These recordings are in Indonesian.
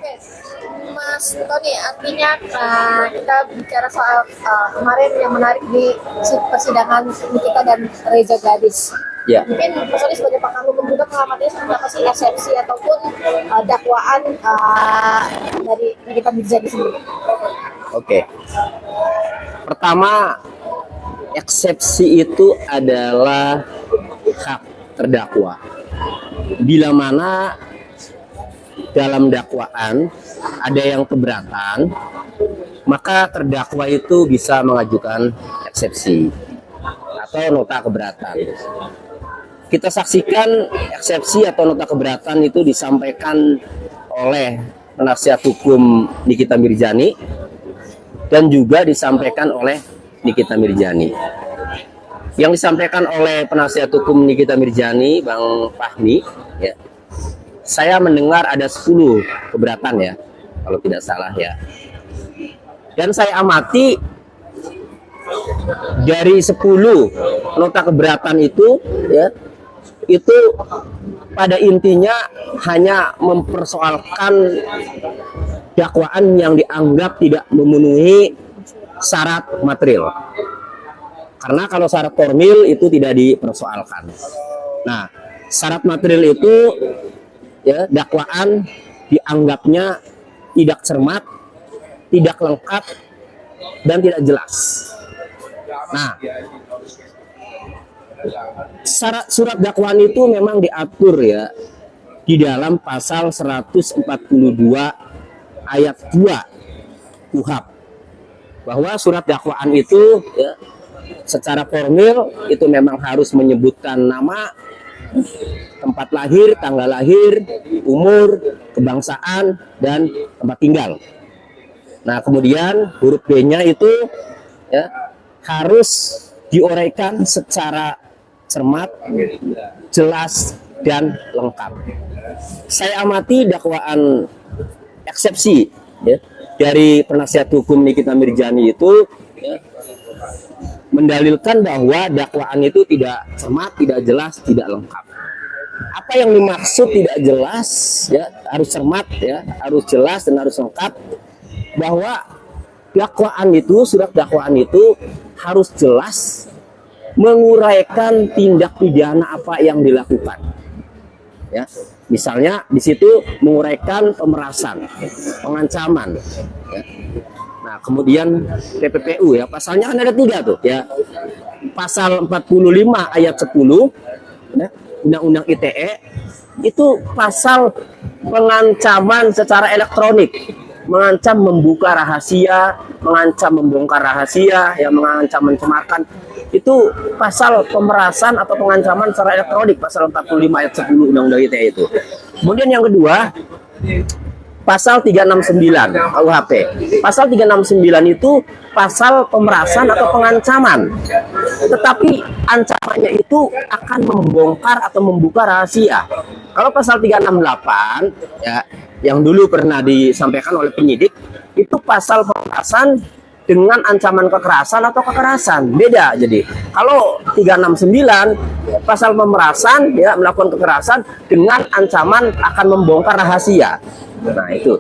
Oke, Mas Tony, artinya kita bicara soal kemarin yang menarik di persidangan Nikita dan Reza Gadis. Ya. Mungkin Mas Tony sebagai pakar hukum juga mengamati seperti apa sih eksepsi ataupun dakwaan dari Nikita Mirzani sendiri. Oke. Pertama, eksepsi itu adalah hak terdakwa. Bila mana dalam dakwaan ada yang keberatan, maka terdakwa itu bisa mengajukan eksepsi atau nota keberatan. Kita saksikan eksepsi atau nota keberatan itu disampaikan oleh penasihat hukum Nikita Mirzani dan juga disampaikan oleh Nikita Mirzani. Yang disampaikan oleh penasihat hukum Nikita Mirzani, Bang Fahmi, ya, saya mendengar ada 10 keberatan ya, kalau tidak salah ya. Dan saya amati dari 10 nota keberatan itu ya, itu pada intinya hanya mempersoalkan dakwaan yang dianggap tidak memenuhi syarat material. Karena kalau syarat formil itu tidak dipersoalkan. Nah, syarat material itu ya, dakwaan dianggapnya tidak cermat, tidak lengkap, dan tidak jelas. Nah, surat dakwaan itu memang diatur ya di dalam pasal 142 ayat 2 KUHP, bahwa surat dakwaan itu ya, secara formil itu memang harus menyebutkan nama, tempat lahir, tanggal lahir, umur, kebangsaan, dan tempat tinggal. Nah, kemudian huruf B-nya itu ya, harus diuraikan secara cermat, jelas, dan lengkap. Saya amati dakwaan eksepsi ya, dari penasihat hukum Nikita Mirzani itu ya, mendalilkan bahwa dakwaan itu tidak cermat, tidak jelas, tidak lengkap. Apa yang dimaksud tidak jelas ya, harus cermat ya, harus jelas dan harus lengkap, bahwa dakwaan itu, surat dakwaan itu harus jelas menguraikan tindak pidana apa yang dilakukan. Ya, misalnya di situ menguraikan pemerasan, pengancaman. Ya. Nah, kemudian TPPU ya, pasalnya kan ada 3 tuh ya. Pasal 45 ayat 10 ya, Undang-Undang ITE itu pasal pengancaman secara elektronik, mengancam membuka rahasia, mengancam membongkar rahasia, ya, mengancam mencemarkan. Itu pasal pemerasan atau pengancaman secara elektronik, pasal 45 ayat 10 Undang-Undang ITE itu. Kemudian yang kedua, pasal 369 KUHP. Pasal 369 itu pasal pemerasan atau pengancaman. Tetapi ancamannya itu akan membongkar atau membuka rahasia. Kalau pasal 368 ya, yang dulu pernah disampaikan oleh penyidik, itu pasal pemerasan dengan ancaman kekerasan atau kekerasan. Beda. Jadi kalau 369 pasal pemerasan ya, melakukan kekerasan dengan ancaman akan membongkar rahasia. Nah, itu.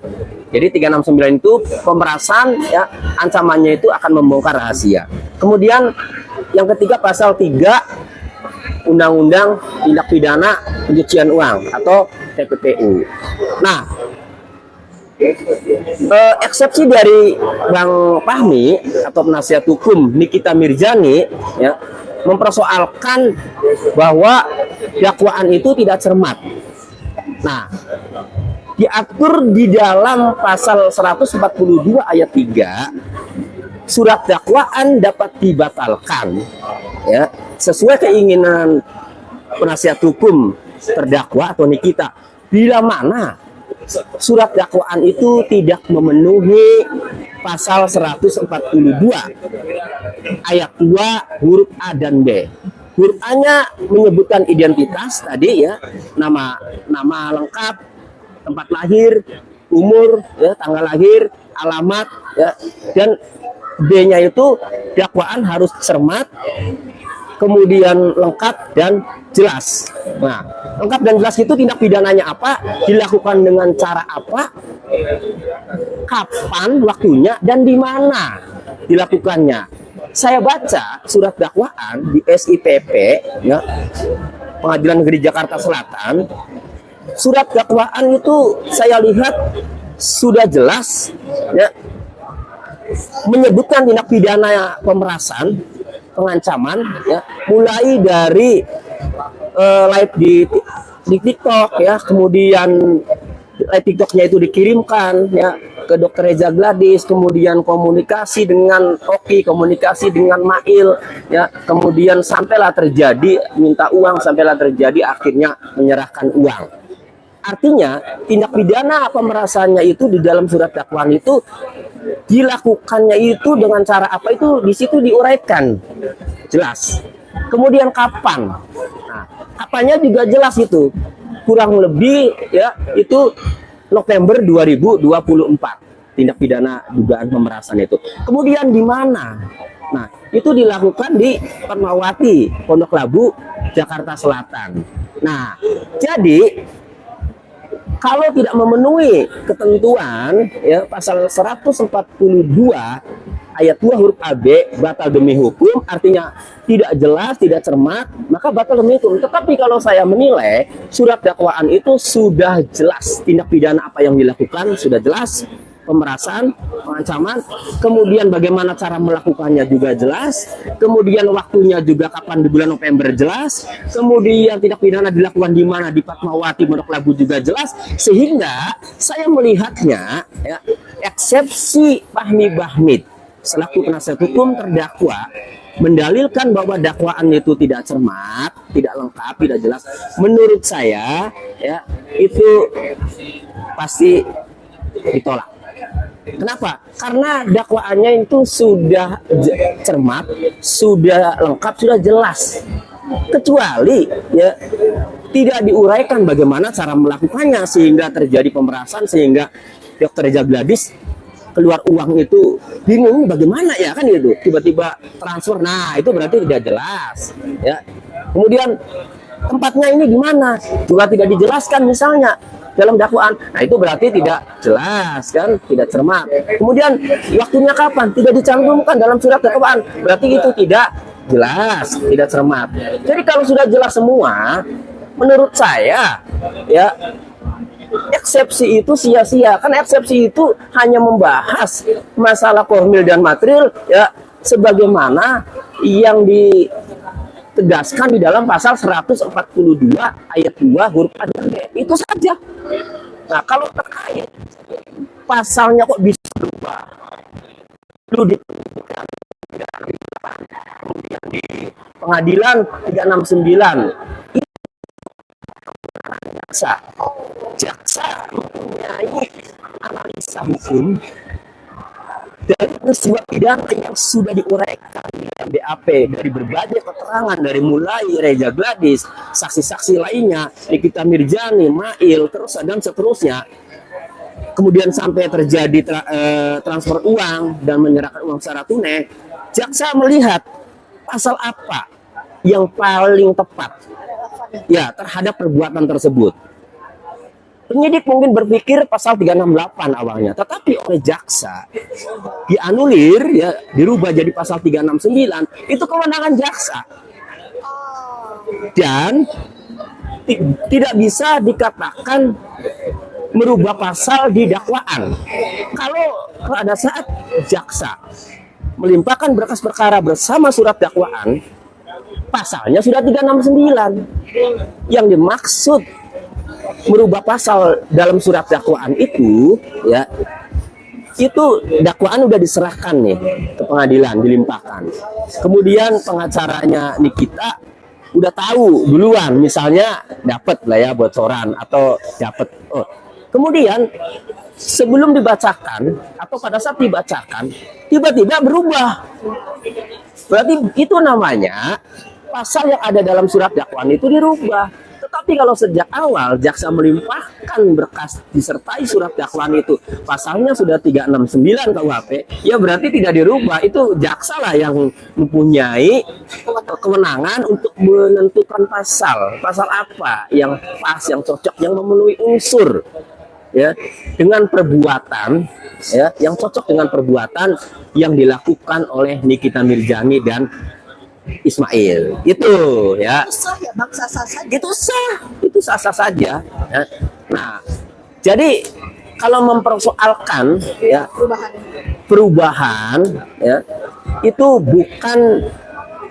Jadi 369 itu pemerasan ya, ancamannya itu akan membongkar rahasia. Kemudian yang ketiga pasal 3 Undang-Undang Tindak Pidana Pencucian Uang atau TPPU. Nah, eksepsi dari Bang Fahmi atau penasihat hukum Nikita Mirzani ya, mempersoalkan bahwa dakwaan itu tidak cermat. Nah, diatur di dalam pasal 142 ayat 3, surat dakwaan dapat dibatalkan ya, sesuai keinginan penasihat hukum terdakwa atau Nikita bila mana surat dakwaan itu tidak memenuhi pasal 142 ayat 2 huruf A dan B. Huruf A-nya menyebutkan identitas tadi ya, nama lengkap, tempat lahir, umur, ya, tanggal lahir, alamat, ya, dan B-nya itu dakwaan harus cermat, kemudian lengkap dan jelas. Nah, lengkap dan jelas itu tindak pidananya apa, dilakukan dengan cara apa, kapan waktunya, dan di mana dilakukannya. Saya baca surat dakwaan di SIPP, ya, Pengadilan Negeri Jakarta Selatan. Surat dakwaan itu saya lihat sudah jelas, ya, menyebutkan tindak pidana pemerasan, pengancaman, ya, mulai dari live di TikTok, ya, kemudian live TikToknya itu dikirimkan, ya, ke Dr. Reza Gladys, kemudian komunikasi dengan Oki, komunikasi dengan Mail, ya, kemudian sampailah terjadi minta uang, sampailah terjadi akhirnya menyerahkan uang. Artinya tindak pidana pemerasannya itu di dalam surat dakwaan itu dilakukannya itu dengan cara apa itu di situ diuraikan jelas. Kemudian kapan? Nah, kapannya juga jelas itu. Kurang lebih, ya, itu November 2024 tindak pidana dugaan pemerasan itu. Kemudian di mana? Nah, itu dilakukan di Fatmawati, Pondok Labu, Jakarta Selatan. Nah, jadi kalau tidak memenuhi ketentuan, ya, pasal 142 ayat 2 huruf AB batal demi hukum, artinya tidak jelas, tidak cermat, maka batal demi hukum. Tetapi kalau saya menilai surat dakwaan itu sudah jelas tindak pidana apa yang dilakukan, sudah jelas, pemerasan, pengancaman, kemudian bagaimana cara melakukannya juga jelas, kemudian waktunya juga kapan di bulan November jelas, kemudian tindak pidana dilakukan di mana, di Fatmawati, Pondok Labu juga jelas, sehingga saya melihatnya, ya, eksepsi Fahmi Bahmid selaku penasihat hukum terdakwa mendalilkan bahwa dakwaan itu tidak cermat, tidak lengkap, tidak jelas. Menurut saya, ya, itu pasti ditolak. Kenapa? Karena dakwaannya itu sudah cermat, sudah lengkap, sudah jelas. Kecuali, ya, tidak diuraikan bagaimana cara melakukannya sehingga terjadi pemerasan, sehingga Dr. Reza Gladys keluar uang itu bingung bagaimana, ya kan, itu tiba-tiba transfer. Nah, itu berarti tidak jelas, ya. Kemudian tempatnya ini di mana juga tidak dijelaskan misalnya dalam dakwaan. Nah, itu berarti tidak jelas, kan, tidak cermat. Kemudian waktunya kapan tidak dicantumkan dalam surat dakwaan, berarti itu tidak jelas, tidak cermat. Jadi kalau sudah jelas semua, menurut saya, ya, eksepsi itu sia-sia. Kan eksepsi itu hanya membahas masalah formil dan material, ya, sebagaimana yang ditegaskan di dalam pasal 142 ayat 2 huruf A dan B. Itu saja. Nah, kalau terkait pasalnya kok bisa berubah, perlu ditentukan kemudian di pengadilan 369 jaksa mempunyai analisa hukum dari sebuah pidana yang sudah diuraikan di BAP dari berbagai keterangan, dari mulai Reza Gladys, saksi-saksi lainnya, Nikita Mirjani, Mail, terus dan seterusnya. Kemudian sampai terjadi transfer uang dan menyerahkan uang secara tunai. Jaksa melihat pasal apa yang paling tepat, ya, terhadap perbuatan tersebut. Penyidik mungkin berpikir pasal 368 awalnya, tetapi oleh jaksa dianulir, ya, dirubah jadi pasal 369. Itu kewenangan jaksa dan tidak bisa dikatakan merubah pasal di dakwaan. Kalau pada saat jaksa melimpahkan berkas perkara bersama surat dakwaan, pasalnya sudah 369. Yang dimaksud merubah pasal dalam surat dakwaan itu, ya, itu dakwaan udah diserahkan nih ke pengadilan, dilimpahkan. Kemudian pengacaranya Nikita udah tahu duluan, misalnya dapat lah, ya, bocoran atau dapat. Oh, kemudian sebelum dibacakan atau pada saat dibacakan tiba-tiba berubah. Berarti itu namanya pasal yang ada dalam surat dakwaan itu dirubah. Tetapi Tetapi kalau sejak awal jaksa melimpahkan berkas disertai surat dakwaan itu, pasalnya sudah 369 KUHP, ya berarti tidak dirubah. Itu jaksa lah yang mempunyai kewenangan untuk menentukan pasal apa yang pas, yang cocok, yang memenuhi unsur ya dengan perbuatan ya yang cocok dengan perbuatan yang dilakukan oleh Nikita Mirzani dan Ismail. Itu ya. Itu sah ya Bang, sah-sah saja. Itu sah-sah saja ya. Nah, jadi kalau mempersoalkan ya perubahan ya itu bukan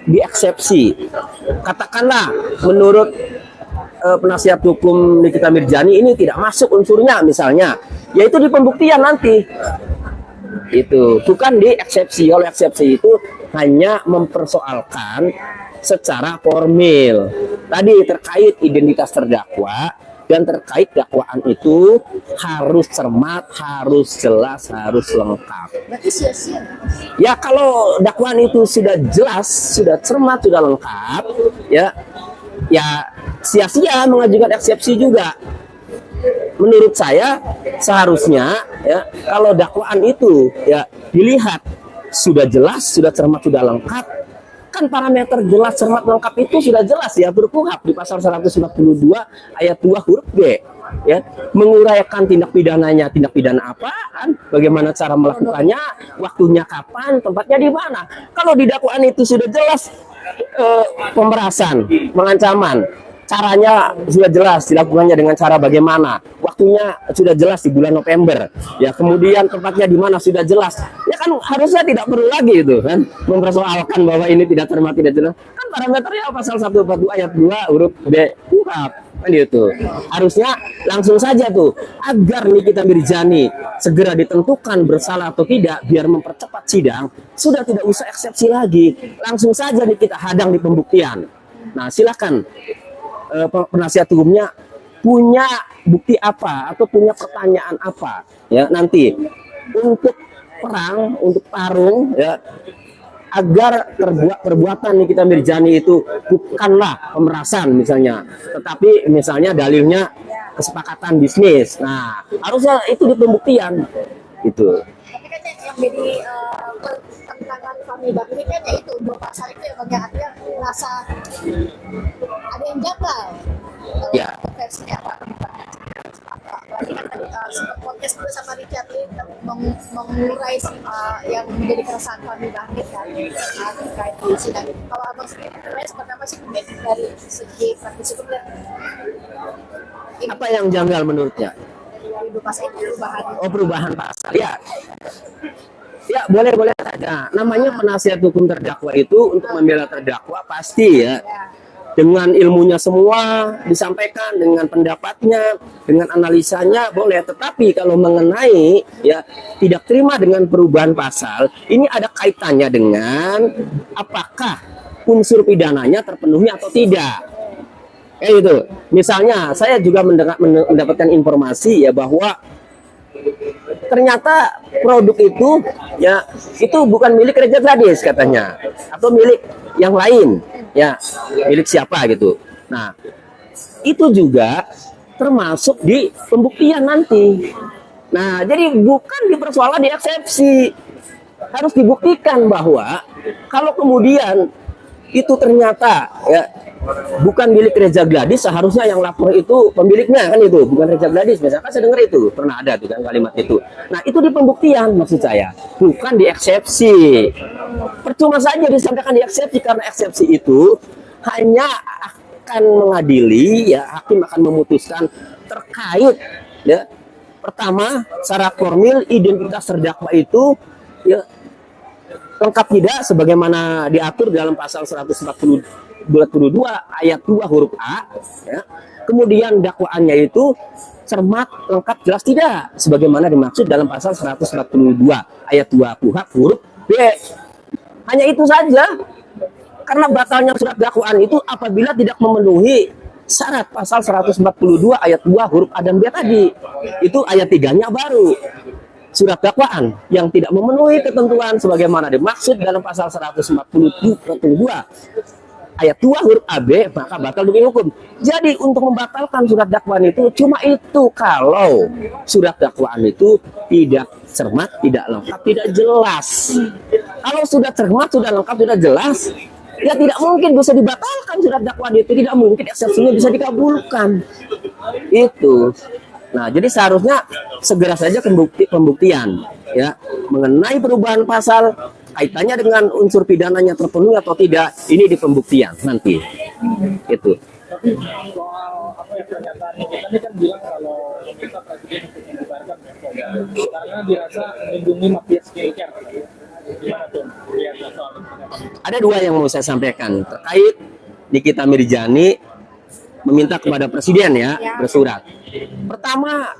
dieksepsi. Katakanlah menurut penasihat hukum Nikita Mirzani ini tidak masuk unsurnya misalnya, yaitu di pembuktian nanti. Itu bukan di eksepsi. Kalau eksepsi itu hanya mempersoalkan secara formil. Tadi terkait identitas terdakwa dan terkait dakwaan itu harus cermat, harus jelas, harus lengkap. Berarti sia-sia. Ya kalau dakwaan itu sudah jelas, sudah cermat, sudah lengkap, ya sia-sia mengajukan eksepsi juga. Menurut saya seharusnya ya kalau dakwaan itu ya dilihat sudah jelas, sudah cermat, sudah lengkap, kan parameter jelas, cermat, lengkap itu sudah jelas ya berkuhap di pasal 142 ayat 2 huruf B ya, menguraikan tindak pidananya, tindak pidana apaan, bagaimana cara melakukannya, waktunya kapan, tempatnya di mana. Kalau di dakwaan itu sudah jelas pemerasan, pengancaman, caranya sudah jelas, dilakukannya dengan cara bagaimana, waktunya sudah jelas di bulan November ya, kemudian tempatnya di mana sudah jelas ya, kan harusnya tidak perlu lagi itu kan mempersoalkan bahwa ini tidak cermat, tidak jelas, kan parameternya pasal 142 ayat 2 huruf B KUHP kan itu. Harusnya langsung saja tuh agar Nikita Mirzani segera ditentukan bersalah atau tidak, biar mempercepat sidang, sudah tidak usah eksepsi lagi, langsung saja nih kita hadang di pembuktian. Nah silakan penasihat hukumnya punya bukti apa atau punya pertanyaan apa ya nanti untuk perang, untuk tarung ya, agar perbuatan Nikita Mirzani itu bukanlah pemerasan misalnya, tetapi misalnya dalilnya kesepakatan bisnis. Nah harusnya itu di pembuktian itu. Tapi kan yang jadi tantangan kami Bang ini kan ya itu dua pasal itu yang bagi artinya merasa ada yang janggal. Ya. Versinya Pak. Berarti kan tadi sempat podcast juga sama Richard Lee mengurai yang menjadi keresahan kami Bangkit kan terkait di sidang. Kalau abang sendiri seperti apa sih dari segi praktis hukum dan apa yang janggal menurutnya? dari dua pasal itu perubahan. Oh perubahan pasal ya. Ya boleh saja. Namanya penasihat hukum terdakwa itu untuk membela terdakwa pasti ya. Dengan ilmunya semua disampaikan, dengan pendapatnya, dengan analisanya boleh. Tetapi kalau mengenai ya tidak terima dengan perubahan pasal, ini ada kaitannya dengan apakah unsur pidananya terpenuhi atau tidak. Kayak gitu. Misalnya saya juga mendapatkan informasi ya bahwa ternyata produk itu ya itu bukan milik Reza Gladys katanya, atau milik yang lain ya, milik siapa gitu. Nah itu juga termasuk di pembuktian nanti. Nah jadi bukan dipersoalkan di eksepsi, harus dibuktikan bahwa kalau kemudian itu ternyata ya bukan milik Reza Gladys, seharusnya yang lapor itu pemiliknya kan, itu bukan Reza Gladys. Misalkan saya dengar itu pernah ada tuh kan kalimat itu. Nah itu di pembuktian maksud saya, bukan di eksepsi. Percuma saja disampaikan di eksepsi, karena eksepsi itu hanya akan mengadili ya, hakim akan memutuskan terkait ya pertama secara formil identitas terdakwa itu ya lengkap tidak sebagaimana diatur dalam pasal 142 ayat 2 huruf A ya. Kemudian dakwaannya itu cermat, lengkap, jelas tidak sebagaimana dimaksud dalam pasal 142 ayat 2 KUHP huruf B. Hanya itu saja. Karena batalnya surat dakwaan itu apabila tidak memenuhi syarat pasal 142 ayat 2 huruf A dan B tadi. Itu ayat 3-nya baru. Surat dakwaan yang tidak memenuhi ketentuan sebagaimana dimaksud dalam pasal 142 ayat 2 huruf AB, maka batal demi hukum. Jadi untuk membatalkan surat dakwaan itu cuma itu kalau surat dakwaan itu tidak cermat, tidak lengkap, tidak jelas. Kalau sudah cermat, sudah lengkap, sudah jelas, ya tidak mungkin bisa dibatalkan surat dakwaan itu, tidak mungkin eksepsinya bisa dikabulkan. Itu. Nah, jadi seharusnya segera saja pembuktian ya mengenai perubahan pasal, kaitannya dengan unsur pidananya terpenuhi atau tidak, ini di pembuktian nanti. Itu. Tapi soal apa ya pernyataan kita ini kan bilang kalau meminta presiden untuk membubarkan BPOM karena dirasa melindungi mafia skincare. Gimana tuh lihat soal itu? Ada dua yang mau saya sampaikan terkait Nikita Mirzani meminta kepada presiden ya bersurat. Pertama,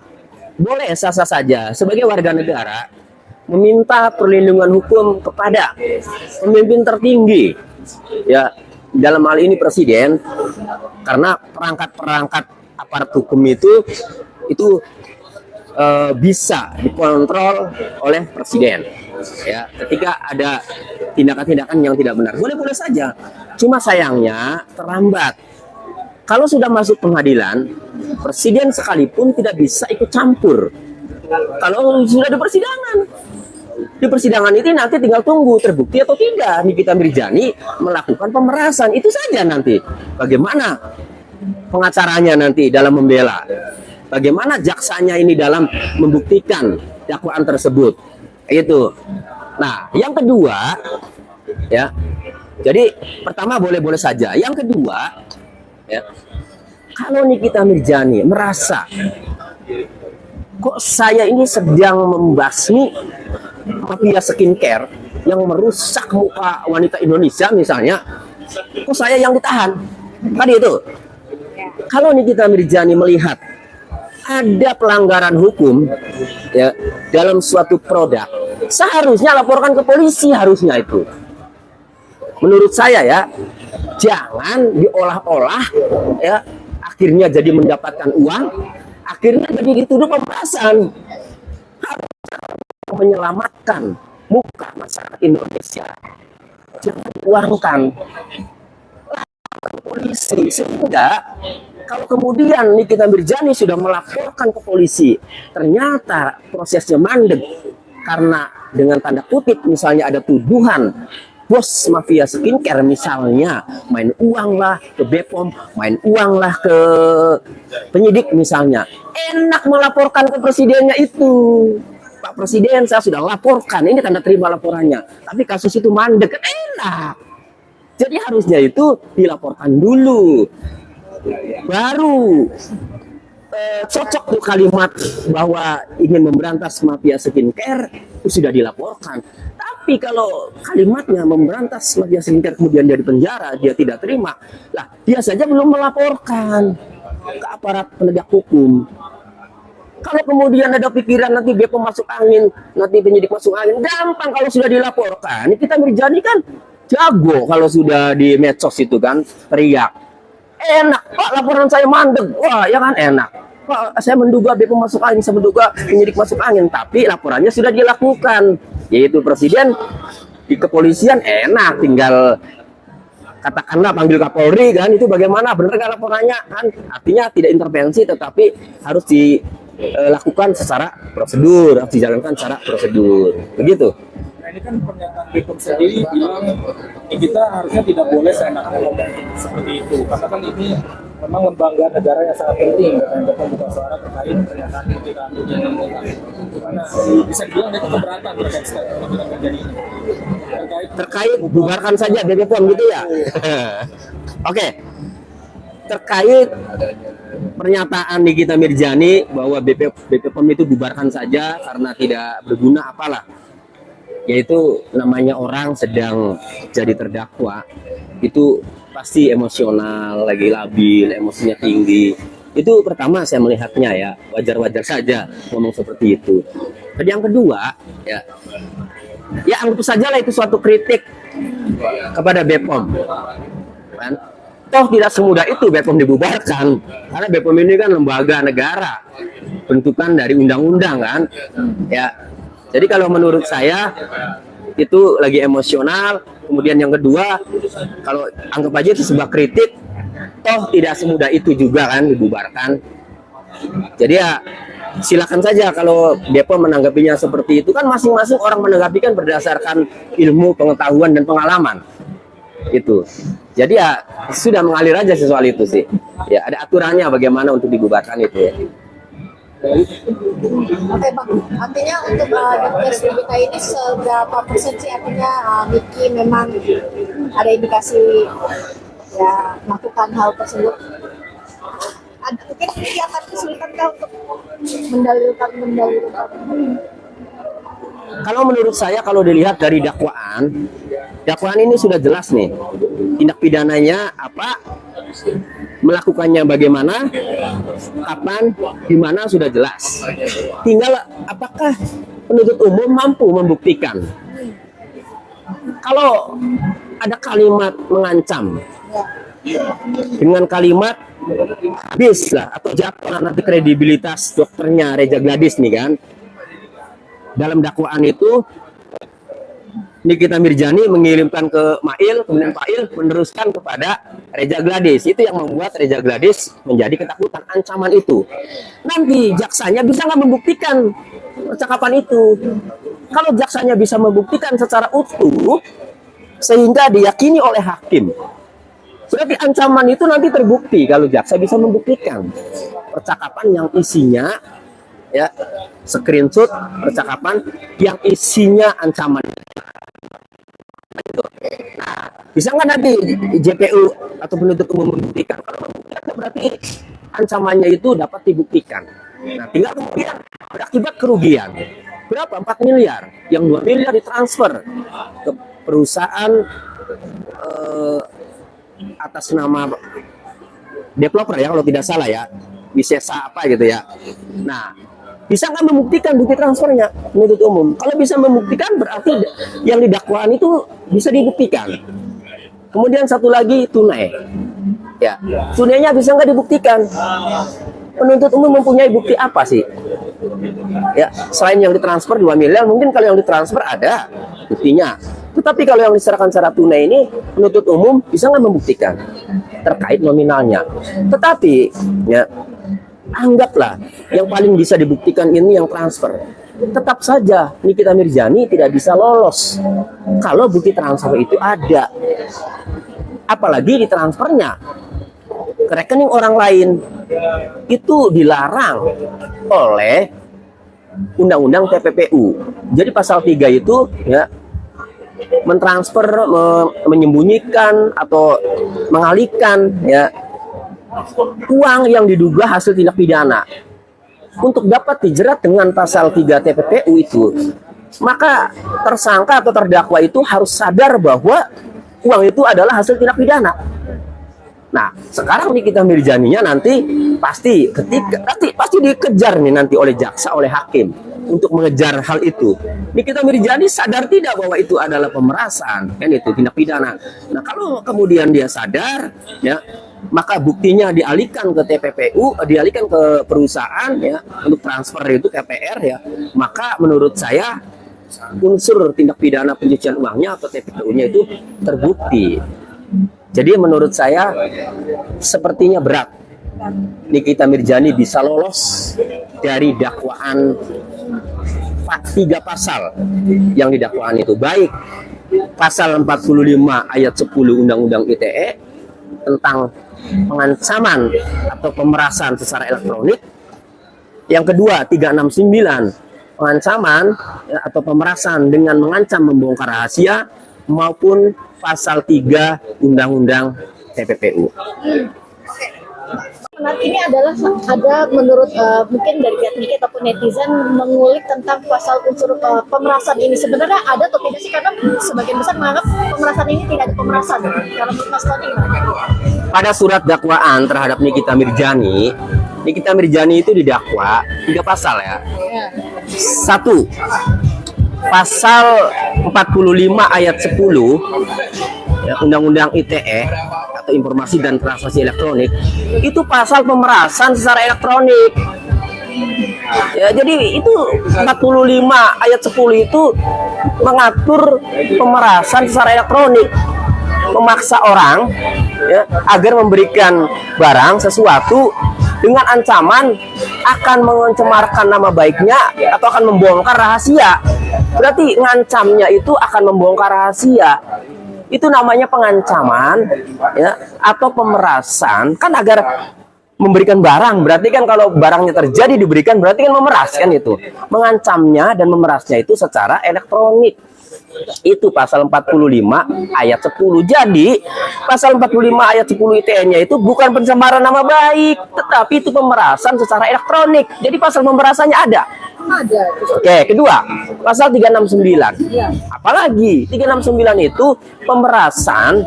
boleh sah-sah saja sebagai warga negara meminta perlindungan hukum kepada pemimpin tertinggi ya, dalam hal ini presiden, karena perangkat-perangkat aparat hukum itu bisa dikontrol oleh presiden ya ketika ada tindakan-tindakan yang tidak benar. Boleh-boleh saja, cuma sayangnya terlambat. Kalau sudah masuk pengadilan, presiden sekalipun tidak bisa ikut campur. Kalau sudah di persidangan itu nanti tinggal tunggu terbukti atau tidak Nikita Mirzani melakukan pemerasan, itu saja nanti. Bagaimana pengacaranya nanti dalam membela, bagaimana jaksanya ini dalam membuktikan dakwaan tersebut. Itu. Nah, yang kedua ya. Jadi pertama boleh-boleh saja. Yang kedua ya, kalau Nikita Mirzani merasa kok saya ini sedang membasmi mafia skincare yang merusak muka wanita Indonesia misalnya, kok saya yang ditahan? Tadi itu. Kalau Nikita Mirzani melihat ada pelanggaran hukum ya dalam suatu produk, seharusnya laporkan ke polisi, harusnya itu. Menurut saya ya, jangan diolah-olah ya, akhirnya jadi mendapatkan uang, akhirnya jadi dituduh pemerasan. Harus menyelamatkan muka masyarakat Indonesia, jangan diuangkan polisi. Sehingga kalau kemudian Nikita Mirzani sudah melaporkan ke polisi, ternyata prosesnya mandek karena dengan tanda kutip misalnya ada tuduhan bos mafia skincare misalnya main uang lah ke BPOM, main uang lah ke penyidik misalnya, enak melaporkan ke presidennya itu. Pak Presiden, saya sudah laporkan, ini tanda terima laporannya, tapi kasus itu mandek, enak. Jadi harusnya itu dilaporkan dulu, baru cocok tuh kalimat bahwa ingin memberantas mafia skincare itu sudah dilaporkan. Tapi kalau kalimatnya memberantas mafia skincare kemudian dia di penjara, dia tidak terima, lah dia saja belum melaporkan ke aparat penegak hukum. Kalau kemudian ada pikiran nanti BPOM masuk angin, nanti penyidik masuk angin, gampang kalau sudah dilaporkan. Nikita Mirzani kan jago kalau sudah di medsos itu kan teriak. Enak, Pak, laporan saya mandek. Wah, ya kan enak. Pak, saya menduga BPOM masuk angin, saya menduga penyidik masuk angin, tapi laporannya sudah dilakukan. Yaitu presiden di kepolisian enak, tinggal katakanlah panggil Kapolri kan, itu bagaimana, benar nggak laporannya kan? Artinya tidak intervensi, tetapi harus dilakukan secara prosedur, harus dijalankan secara prosedur, begitu. Nah, ini kan pernyataan BPOM sendiri bilang kita harusnya tidak boleh seenaknya ngomong seperti itu, karena kan ini memang lembaga negara yang sangat penting dan BPOM buka suara terkait pernyataan Nikita Mirzani. Gimana bisa dibilang itu keberatan terkait statement Nikita Mirzani ini? Terkait bubarkan saja BPOM gitu ya. Oke. Terkait pernyataan Nikita Mirzani bahwa BPOM itu bubarkan saja karena tidak berguna apalah, yaitu namanya orang sedang jadi terdakwa itu pasti emosional, lagi labil, emosinya tinggi. Itu pertama saya melihatnya ya wajar-wajar saja ngomong seperti itu. Dan yang kedua ya anggap saja lah itu suatu kritik kepada BPOM kan. Toh tidak semudah itu BPOM dibubarkan, karena BPOM ini kan lembaga negara, bentukan dari undang-undang kan ya. Jadi kalau menurut saya itu lagi emosional. Kemudian yang kedua, kalau anggap aja itu sebuah kritik, toh tidak semudah itu juga kan dibubarkan. Jadi ya silakan saja kalau Bepom menanggapinya seperti itu, kan masing-masing orang menanggapikan berdasarkan ilmu, pengetahuan dan pengalaman itu. Jadi ya sudah mengalir aja soal itu sih. Ya ada aturannya bagaimana untuk dibubarkan itu ya. Oke Bang, artinya untuk Dokter kita ini seberapa persen sih artinya Miki memang ada indikasi ya melakukan hal tersebut? Ada mungkin Miki akan kesulitan kah untuk mendalilkan? Kalau menurut saya, kalau dilihat dari dakwaan ini sudah jelas nih tindak pidananya apa, melakukannya bagaimana, kapan, di mana sudah jelas. Tinggal apakah penuntut umum mampu membuktikan. Kalau ada kalimat mengancam dengan kalimat habis lah atau jatuh nanti kredibilitas dokternya Reza Gladys nih kan. Dalam dakwaan itu Nikita Mirjani mengirimkan ke Mail, kemudian Mail meneruskan kepada Reza Gladys. Itu yang membuat Reza Gladys menjadi ketakutan ancaman itu. Nanti jaksanya bisa nggak membuktikan percakapan itu. Kalau jaksanya bisa membuktikan secara utuh sehingga diyakini oleh hakim, berarti ancaman itu nanti terbukti kalau jaksa bisa membuktikan percakapan yang isinya ya screenshot percakapan yang isinya ancaman. Nah, bisa nggak nanti JPU atau penuntut umum membuktikan? Kalau membuktikan berarti ancamannya itu dapat dibuktikan. Nah, tinggal kemudian berakibat kerugian. Berapa? 4 miliar. Yang 2 miliar ditransfer ke perusahaan atas nama developer ya, kalau tidak salah ya. Wisesa apa gitu ya. Nah, bisa nggak membuktikan bukti transfernya penuntut umum? Kalau bisa membuktikan berarti yang didakwaan itu bisa dibuktikan. Kemudian satu lagi tunai. Ya, tunainya bisa nggak dibuktikan? Penuntut umum mempunyai bukti apa sih? Ya, selain yang ditransfer 2 miliar, mungkin kalau yang ditransfer ada buktinya. Tetapi kalau yang diserahkan secara tunai ini, penuntut umum bisa nggak membuktikan terkait nominalnya. Tetapi ya, anggaplah yang paling bisa dibuktikan ini yang transfer. Tetap saja Nikita Mirjani tidak bisa lolos kalau bukti transfer itu ada. Apalagi ditransfernya ke rekening orang lain. Itu dilarang oleh Undang-Undang TPPU. Jadi pasal 3 itu ya mentransfer, menyembunyikan atau mengalihkan ya uang yang diduga hasil tindak pidana. Untuk dapat dijerat dengan pasal 3 TPPU itu, maka tersangka atau terdakwa itu harus sadar bahwa uang itu adalah hasil tindak pidana. Nah, sekarang Nikita Mirjaninya nanti pasti dikejar nih nanti oleh jaksa, oleh hakim untuk mengejar hal itu. Nikita Mirjani sadar tidak bahwa itu adalah pemerasan, kan itu tindak pidana. Nah, kalau kemudian dia sadar ya, maka buktinya dialihkan ke TPPU, dialihkan ke perusahaan ya untuk transfer itu KPR ya, maka menurut saya unsur tindak pidana pencucian uangnya atau TPPU-nya itu terbukti. Jadi menurut saya sepertinya berat Nikita Mirjani bisa lolos dari dakwaan 3 pasal yang didakwaan itu, baik pasal 45 ayat 10 Undang-Undang ITE tentang pengancaman atau pemerasan secara elektronik. Yang kedua 369 pengancaman ya, atau pemerasan dengan mengancam membongkar rahasia, maupun pasal 3 Undang-Undang TPPU. Menarik ini adalah ada menurut mungkin dari pihak Miki ataupun netizen mengulik tentang pasal unsur pemerasan ini sebenarnya ada atau tidak sih, karena sebagian besar menganggap pemerasan ini tidak ada pemerasan. Kalau menurut Mas Tony gimana? Pada surat dakwaan terhadap Nikita Mirjani itu didakwa 3 pasal ya. 1. Pasal 45 ayat 10 ya, Undang-Undang ITE atau Informasi dan Transaksi Elektronik, itu pasal pemerasan secara elektronik. Ya, jadi itu 45 ayat 10 itu mengatur pemerasan secara elektronik, memaksa orang ya agar memberikan barang sesuatu dengan ancaman akan mencemarkan nama baiknya atau akan membongkar rahasia. Berarti ngancamnya itu akan membongkar rahasia. Itu namanya pengancaman ya atau pemerasan, kan agar memberikan barang. Berarti kan kalau barangnya terjadi diberikan berarti kan memeras kan itu. Mengancamnya dan memerasnya itu secara elektronik. Itu pasal 45 ayat 10. Jadi pasal 45 ayat 10 ITN-nya itu bukan pencemaran nama baik, tetapi itu pemerasan secara elektronik. Jadi pasal pemerasannya ada. Ada. Oke, kedua, pasal 369. Iya. Apalagi 369 itu pemerasan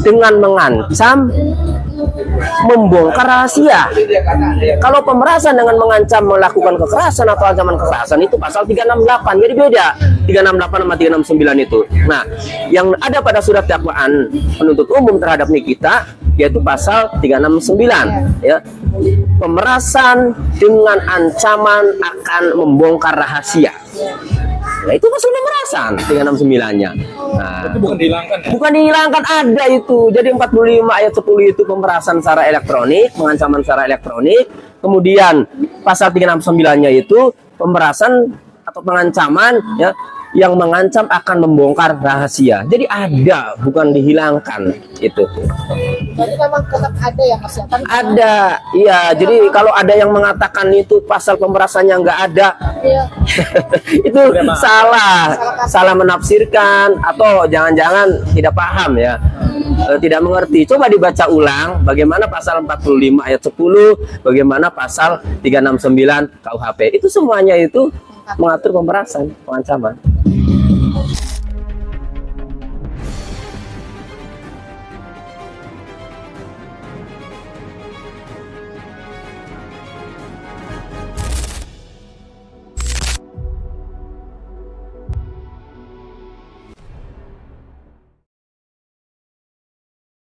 dengan mengancam membongkar rahasia. Kalau pemerasan dengan mengancam melakukan kekerasan atau ancaman kekerasan itu pasal 368. Jadi beda 368 sama 369 itu. Nah, yang ada pada surat dakwaan penuntut umum terhadap Nikita yaitu pasal 369 ya. Pemerasan dengan ancaman akan membongkar rahasia. Nah, itu pasal pemerasan 369-nya. Nah, Itu bukan dihilangkan ya? bukan dihilangkan, ada itu. Jadi 45 ayat 10 itu pemerasan secara elektronik, pengancaman secara elektronik. Kemudian pasal 369-nya itu pemerasan atau pengancaman ya yang mengancam akan membongkar rahasia. Jadi ada, bukan dihilangkan itu. Jadi memang tetap ada ya Mas ya. Kan Ada, iya. Jadi kalau ada yang mengatakan itu pasal pemerasannya nggak ada, iya. itu salah menafsirkan atau jangan-jangan tidak paham ya. Tidak mengerti. Coba dibaca ulang bagaimana pasal 45 ayat 10, bagaimana pasal 369 KUHP. Itu semuanya itu mengatur pemerasan, pengancaman.